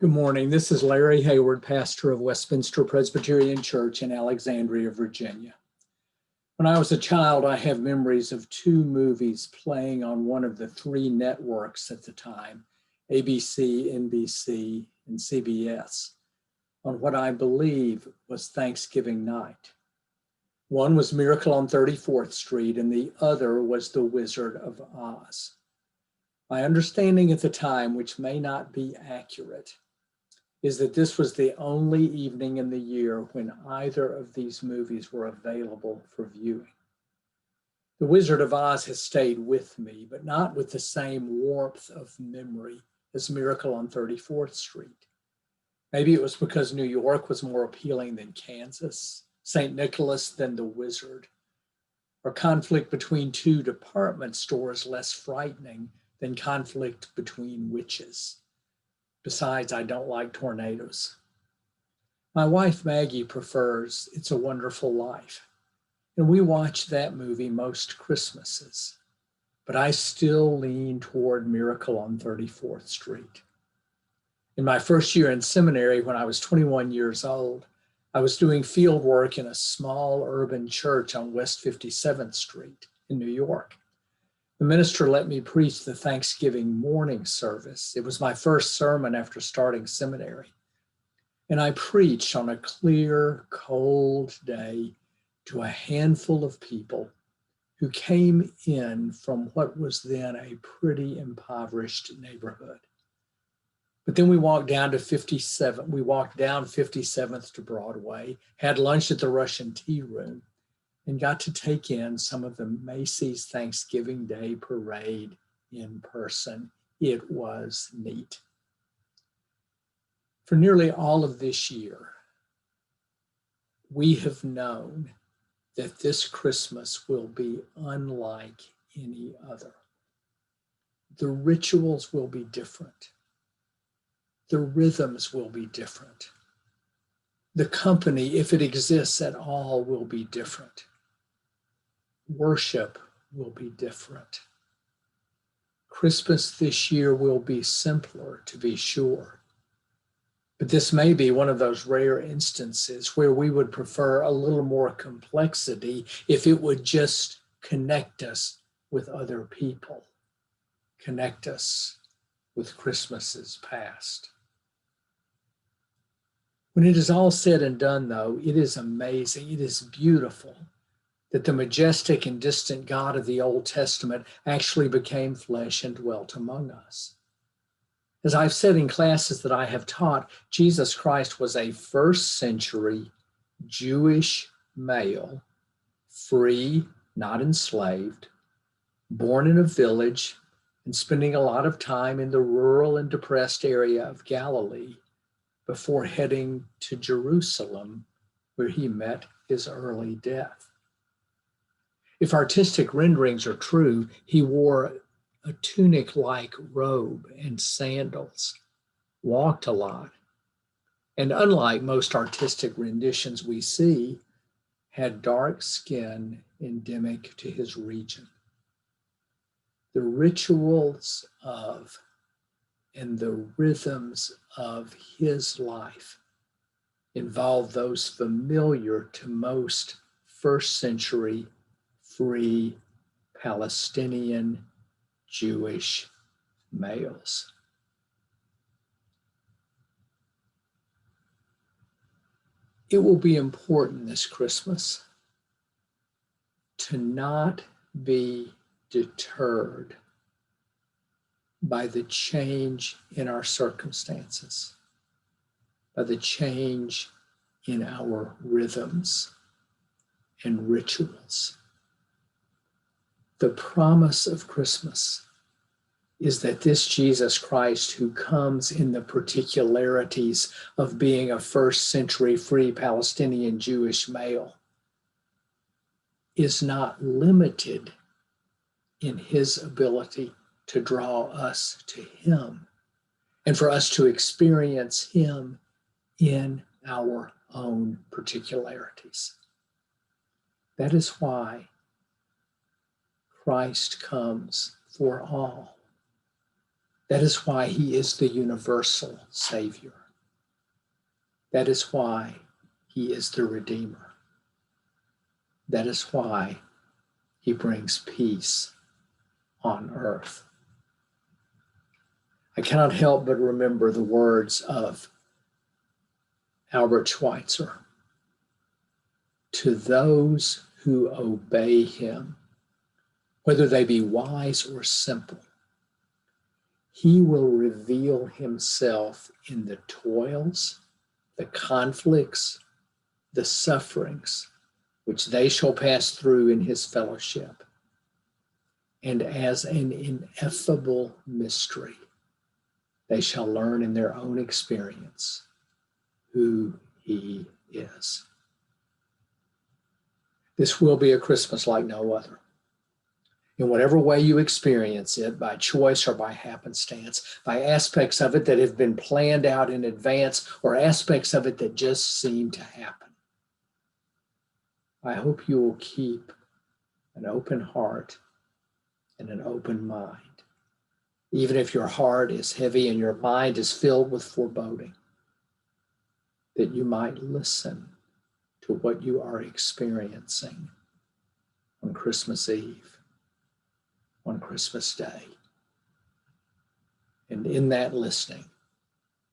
Good morning. This is Larry Hayward, pastor of Westminster Presbyterian Church in Alexandria, Virginia. When I was a child, I have memories of two movies playing on one of the three networks at the time, ABC, NBC, and CBS, on what I believe was Thanksgiving night. One was Miracle on 34th Street, and the other was The Wizard of Oz. My understanding at the time, which may not be accurate, is that this was the only evening in the year when either of these movies were available for viewing. The Wizard of Oz has stayed with me, but not with the same warmth of memory as Miracle on 34th Street. Maybe it was because New York was more appealing than Kansas, St. Nicholas than the Wizard, or conflict between two department stores less frightening than conflict between witches. Besides, I don't like tornadoes. My wife, Maggie, prefers It's a Wonderful Life, and we watch that movie most Christmases, but I still lean toward Miracle on 34th Street. In my first year in seminary, when I was 21 years old, I was doing field work in a small urban church on West 57th Street in New York. The minister let me preach the Thanksgiving morning service. It was my first sermon after starting seminary. And I preached on a clear, cold day to a handful of people who came in from what was then a pretty impoverished neighborhood. But then we walked down 57th to Broadway, had lunch at the Russian Tea Room, and got to take in some of the Macy's Thanksgiving Day Parade in person. It was neat. For nearly all of this year, we have known that this Christmas will be unlike any other. The rituals will be different. The rhythms will be different. The company, if it exists at all, will be different. Worship will be different. Christmas this year will be simpler, to be sure. But this may be one of those rare instances where we would prefer a little more complexity if it would just connect us with other people, connect us with Christmases past. When it is all said and done, though, it is amazing, it is beautiful that the majestic and distant God of the Old Testament actually became flesh and dwelt among us. As I've said in classes that I have taught, Jesus Christ was a first century Jewish male, free, not enslaved, born in a village and spending a lot of time in the rural and depressed area of Galilee before heading to Jerusalem, where he met his early death. If artistic renderings are true, he wore a tunic-like robe and sandals, walked a lot, and unlike most artistic renditions we see, had dark skin endemic to his region. The rituals of and the rhythms of his life involve those familiar to most first century free Palestinian Jewish males. It will be important this Christmas to not be deterred by the change in our circumstances, by the change in our rhythms and rituals. The promise of Christmas is that this Jesus Christ, who comes in the particularities of being a first century free Palestinian Jewish male, is not limited in his ability to draw us to him and for us to experience him in our own particularities. That is why Christ comes for all. That is why he is the universal Savior. That is why he is the Redeemer. That is why he brings peace on earth. I cannot help but remember the words of Albert Schweitzer. To those who obey him, whether they be wise or simple, he will reveal himself in the toils, the conflicts, the sufferings, which they shall pass through in his fellowship. And as an ineffable mystery, they shall learn in their own experience who he is. This will be a Christmas like no other. In whatever way you experience it, by choice or by happenstance, by aspects of it that have been planned out in advance or aspects of it that just seem to happen, I hope you will keep an open heart and an open mind, even if your heart is heavy and your mind is filled with foreboding, that you might listen to what you are experiencing on Christmas Eve, on Christmas Day. And in that listening,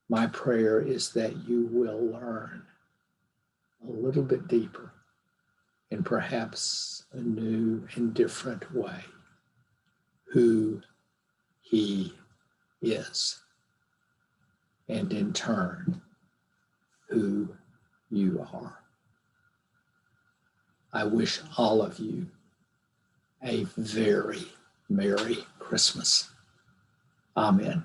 my prayer is that you will learn a little bit deeper in perhaps a new and different way who he is, and in turn, who you are. I wish all of you a very Merry Christmas. Amen.